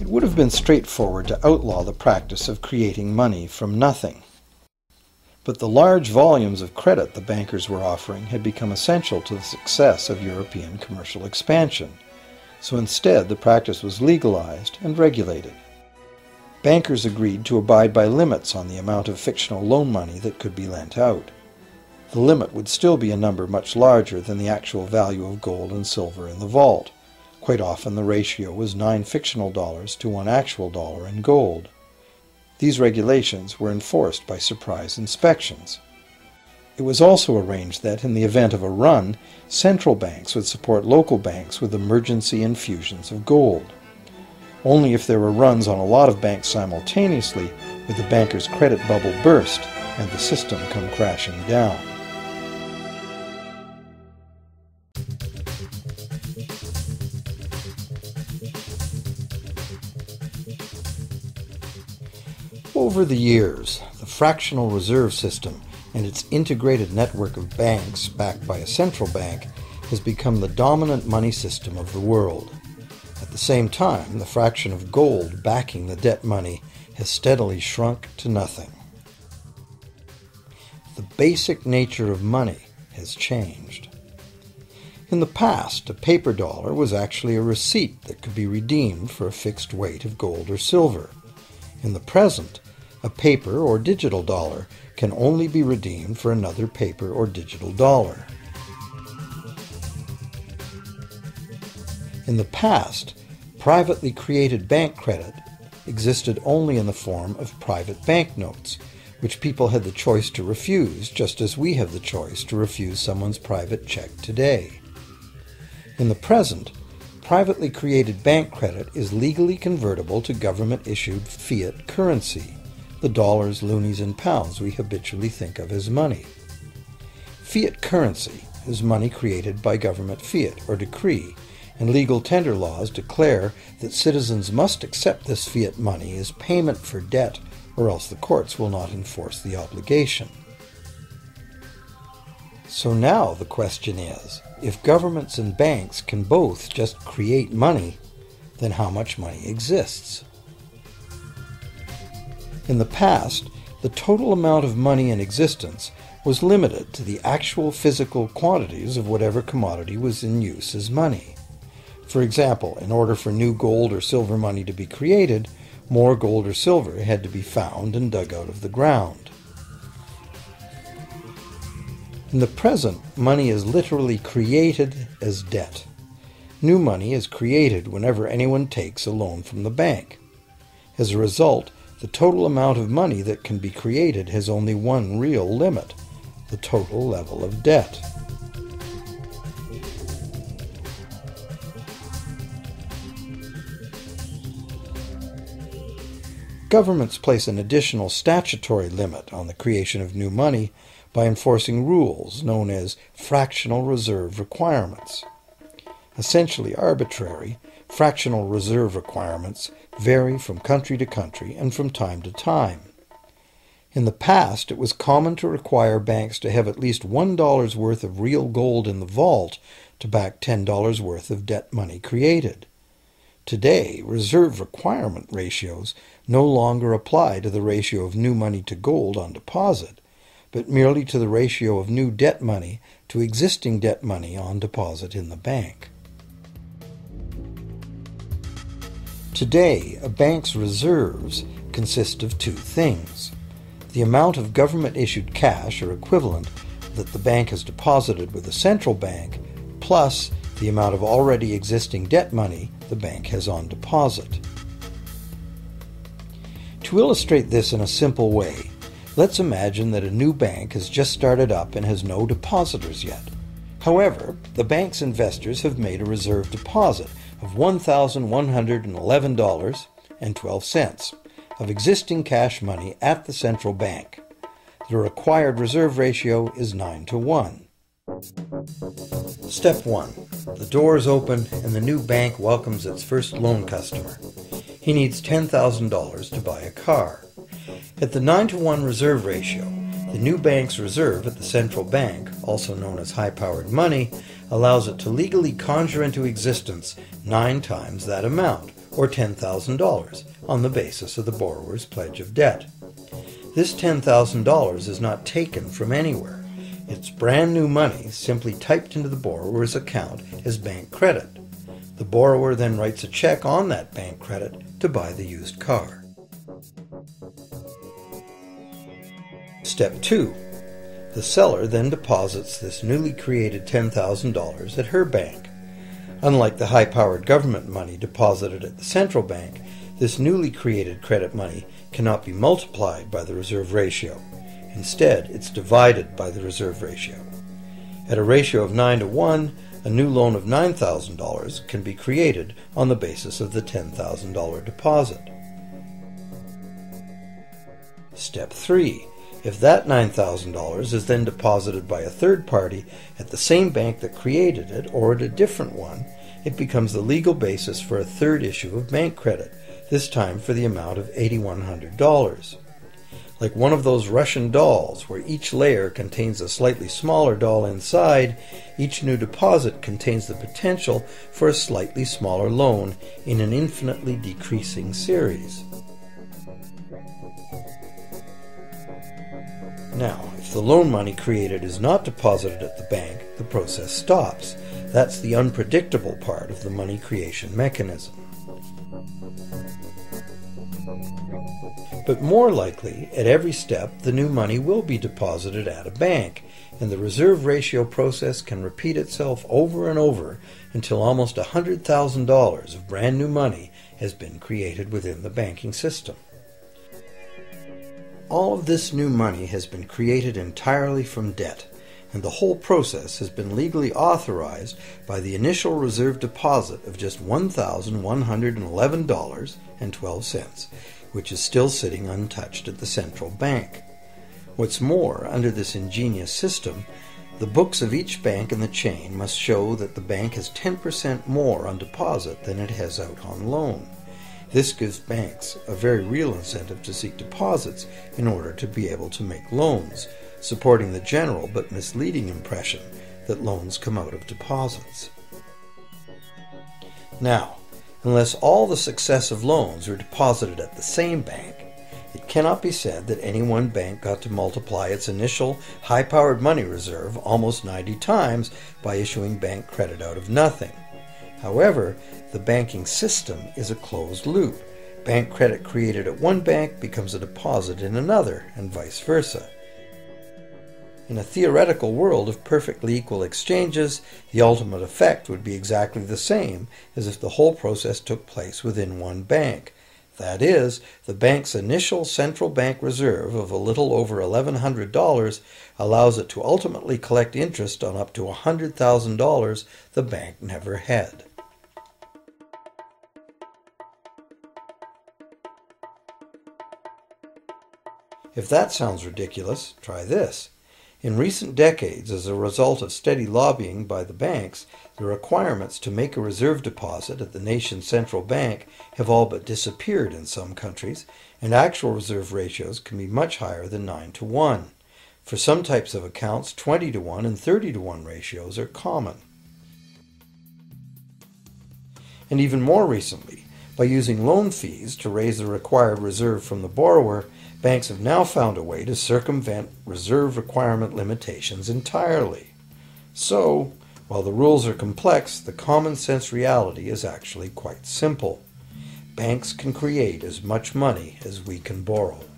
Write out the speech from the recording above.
It would have been straightforward to outlaw the practice of creating money from nothing. But the large volumes of credit the bankers were offering had become essential to the success of European commercial expansion, so instead the practice was legalized and regulated. Bankers agreed to abide by limits on the amount of fictional loan money that could be lent out. The limit would still be a number much larger than the actual value of gold and silver in the vault. Quite often the ratio was 9 fictional dollars to 1 actual dollar in gold. These regulations were enforced by surprise inspections. It was also arranged that, in the event of a run, central banks would support local banks with emergency infusions of gold. Only if there were runs on a lot of banks simultaneously would the bankers' credit bubble burst and the system come crashing down. Over the years, the fractional reserve system and its integrated network of banks backed by a central bank has become the dominant money system of the world. At the same time, the fraction of gold backing the debt money has steadily shrunk to nothing. The basic nature of money has changed. In the past, a paper dollar was actually a receipt that could be redeemed for a fixed weight of gold or silver. In the present, a paper or digital dollar can only be redeemed for another paper or digital dollar. In the past, privately created bank credit existed only in the form of private banknotes, which people had the choice to refuse, just as we have the choice to refuse someone's private check today. In the present, privately created bank credit is legally convertible to government-issued fiat currency, the dollars, loonies, and pounds we habitually think of as money. Fiat currency is money created by government fiat or decree, and legal tender laws declare that citizens must accept this fiat money as payment for debt, or else the courts will not enforce the obligation. So now the question is, if governments and banks can both just create money, then how much money exists? In the past, the total amount of money in existence was limited to the actual physical quantities of whatever commodity was in use as money. For example, in order for new gold or silver money to be created, more gold or silver had to be found and dug out of the ground. In the present, money is literally created as debt. New money is created whenever anyone takes a loan from the bank. As a result, the total amount of money that can be created has only one real limit: the total level of debt. Governments place an additional statutory limit on the creation of new money by enforcing rules known as fractional reserve requirements. Essentially arbitrary, fractional reserve requirements vary from country to country and from time to time. In the past, it was common to require banks to have at least $1 worth of real gold in the vault to back $10 worth of debt money created. Today, reserve requirement ratios no longer apply to the ratio of new money to gold on deposit, but merely to the ratio of new debt money to existing debt money on deposit in the bank. Today, a bank's reserves consist of two things: the amount of government-issued cash or equivalent that the bank has deposited with the central bank, plus the amount of already existing debt money the bank has on deposit. To illustrate this in a simple way, let's imagine that a new bank has just started up and has no depositors yet. However, the bank's investors have made a reserve deposit of $1,111.12 of existing cash money at the central bank. The required reserve ratio is 9-to-1. Step 1. The doors open and the new bank welcomes its first loan customer. He needs $10,000 to buy a car. At the 9-to-1 reserve ratio, the new bank's reserve at the central bank, also known as high-powered money, allows it to legally conjure into existence 9 times that amount, or $10,000, on the basis of the borrower's pledge of debt. This $10,000 is not taken from anywhere. It's brand new money simply typed into the borrower's account as bank credit. The borrower then writes a check on that bank credit to buy the used car. Step 2. The seller then deposits this newly created $10,000 at her bank. Unlike the high-powered government money deposited at the central bank, this newly created credit money cannot be multiplied by the reserve ratio. Instead, it's divided by the reserve ratio. At a ratio of 9-to-1, a new loan of $9,000 can be created on the basis of the $10,000 deposit. Step 3. If that $9,000 is then deposited by a third party at the same bank that created it or at a different one, it becomes the legal basis for a third issue of bank credit, this time for the amount of $8,100. Like one of those Russian dolls, where each layer contains a slightly smaller doll inside, each new deposit contains the potential for a slightly smaller loan in an infinitely decreasing series. Now, if the loan money created is not deposited at the bank, the process stops. That's the unpredictable part of the money creation mechanism. But more likely, at every step, the new money will be deposited at a bank, and the reserve ratio process can repeat itself over and over until almost $100,000 of brand new money has been created within the banking system. All of this new money has been created entirely from debt, and the whole process has been legally authorized by the initial reserve deposit of just $1,111.12, which is still sitting untouched at the central bank. What's more, under this ingenious system, the books of each bank in the chain must show that the bank has 10% more on deposit than it has out on loan. This gives banks a very real incentive to seek deposits in order to be able to make loans, supporting the general but misleading impression that loans come out of deposits. Now, unless all the successive loans are deposited at the same bank, it cannot be said that any one bank got to multiply its initial high-powered money reserve almost 90 times by issuing bank credit out of nothing. However, the banking system is a closed loop. Bank credit created at one bank becomes a deposit in another, and vice versa. In a theoretical world of perfectly equal exchanges, the ultimate effect would be exactly the same as if the whole process took place within one bank. That is, the bank's initial central bank reserve of a little over $1,100 allows it to ultimately collect interest on up to $100,000 the bank never had. If that sounds ridiculous, try this. In recent decades, as a result of steady lobbying by the banks, the requirements to make a reserve deposit at the nation's central bank have all but disappeared in some countries, and actual reserve ratios can be much higher than 9-to-1. For some types of accounts, 20-to-1 and 30-to-1 ratios are common. And even more recently, by using loan fees to raise the required reserve from the borrower, banks have now found a way to circumvent reserve requirement limitations entirely. So, while the rules are complex, the common sense reality is actually quite simple. Banks can create as much money as we can borrow.